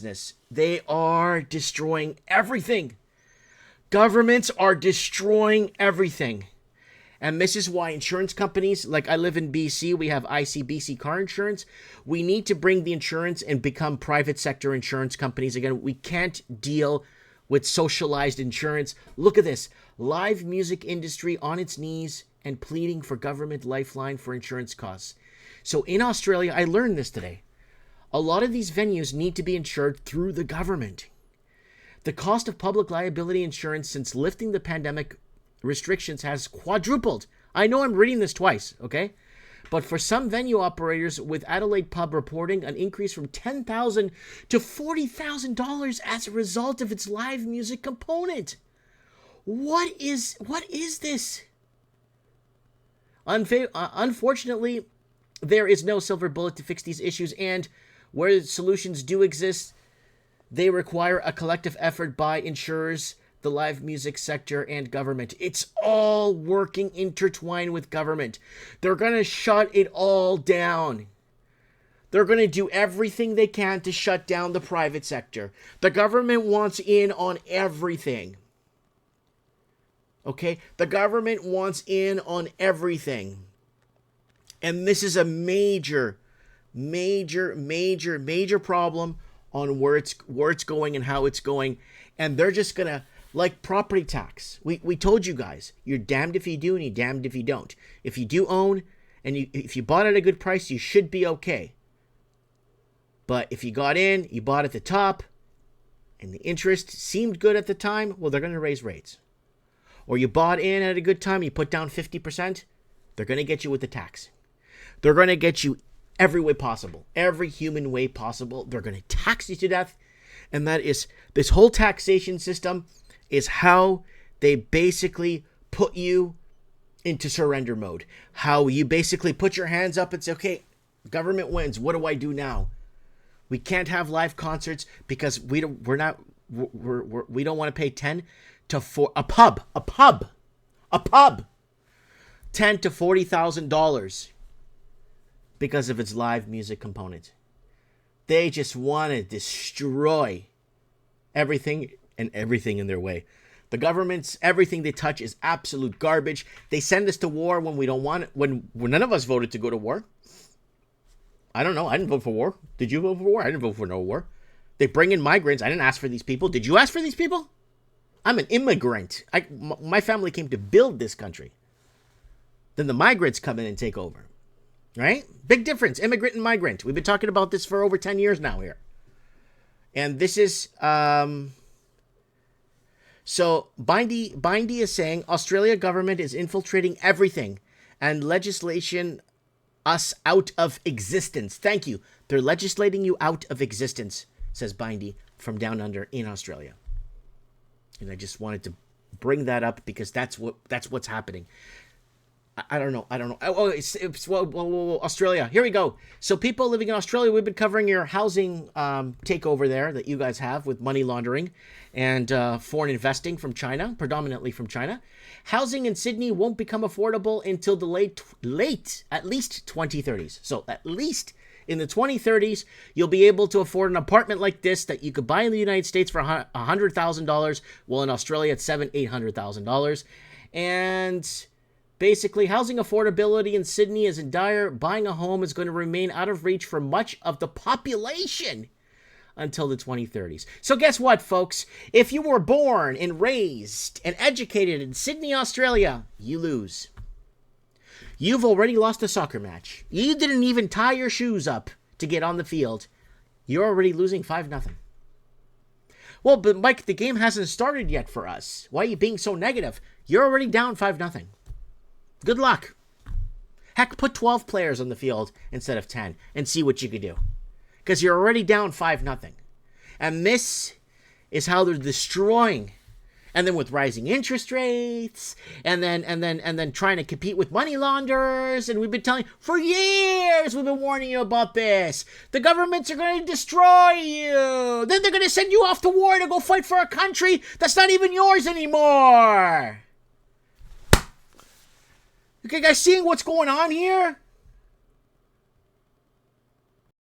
business. They are destroying everything. Governments are destroying everything. And this is why insurance companies, like I live in BC, we have ICBC car insurance. We need to bring the insurance and become private sector insurance companies again. We can't deal with socialized insurance. Look at this. Live music industry on its knees and pleading for government lifeline for insurance costs. So in Australia, I learned this today. A lot of these venues need to be insured through the government. The cost of public liability insurance since lifting the pandemic restrictions has quadrupled. I know I'm reading this twice, okay? But for some venue operators, with Adelaide Pub reporting an increase from $10,000 to $40,000 as a result of its live music component. What is this? Unfortunately, there is no silver bullet to fix these issues, and where solutions do exist, they require a collective effort by insurers, the live music sector, and government. It's all working intertwined with government. They're going to shut it all down. They're going to do everything they can to shut down the private sector. The government wants in on everything. Okay? The government wants in on everything. And this is a major problem on where it's going and how it's going. And they're just going to, like property tax. We told you guys, you're damned if you do and you're damned if you don't. If you do own and if you bought at a good price, you should be okay. But if you got in, you bought at the top, and the interest seemed good at the time, well, they're going to raise rates. Or you bought in at a good time, you put down 50%, they're going to get you with the tax. They're going to get you every way possible, every human way possible. They're going to tax you to death. And that is, this whole taxation system is how they basically put you into surrender mode. How you basically put your hands up and say, okay, government wins. What do I do now? We can't have live concerts because we don't want to pay 10 to 4 a pub, $10,000 to $40,000 because of its live music component. They just want to destroy everything and everything in their way. The government's everything they touch is absolute garbage. They send us to war when we don't want it, when none of us voted to go to war. I don't know. I didn't vote for war. Did you vote for war? I didn't vote for no war. They bring in migrants. I didn't ask for these people. Did you ask for these people? I'm an immigrant. My family came to build this country. Then the migrants come in and take over. Right? Big difference. Immigrant and migrant. We've been talking about this for over 10 years now here. And this is... So Bindy is saying Australia government is infiltrating everything and legislation us out of existence. Thank you. They're legislating you out of existence, says Bindy from down under in Australia. And I just wanted to bring that up because that's what's happening. I don't know. Oh, it's Australia. Here we go. So people living in Australia, we've been covering your housing takeover there that you guys have with money laundering and foreign investing from China, predominantly from China. Housing in Sydney won't become affordable until the late, at least 2030s. So at least in the 2030s, you'll be able to afford an apartment like this that you could buy in the United States for $100,000. Well, in Australia, it's $800,000. And... basically, housing affordability in Sydney is in dire. Buying a home is going to remain out of reach for much of the population until the 2030s. So guess what, folks? If you were born and raised and educated in Sydney, Australia, you lose. You've already lost a soccer match. You didn't even tie your shoes up to get on the field. You're already losing 5-0. Well, but Mike, the game hasn't started yet for us. Why are you being so negative? You're already down 5-0. Good luck. Heck, put 12 players on the field instead of 10 and see what you could do. Because you're already down 5-0. And this is how they're destroying. And then with rising interest rates, and then trying to compete with money launderers, and we've been telling for years, we've been warning you about this. The governments are going to destroy you. Then they're going to send you off to war to go fight for a country that's not even yours anymore. Okay, guys, seeing what's going on here?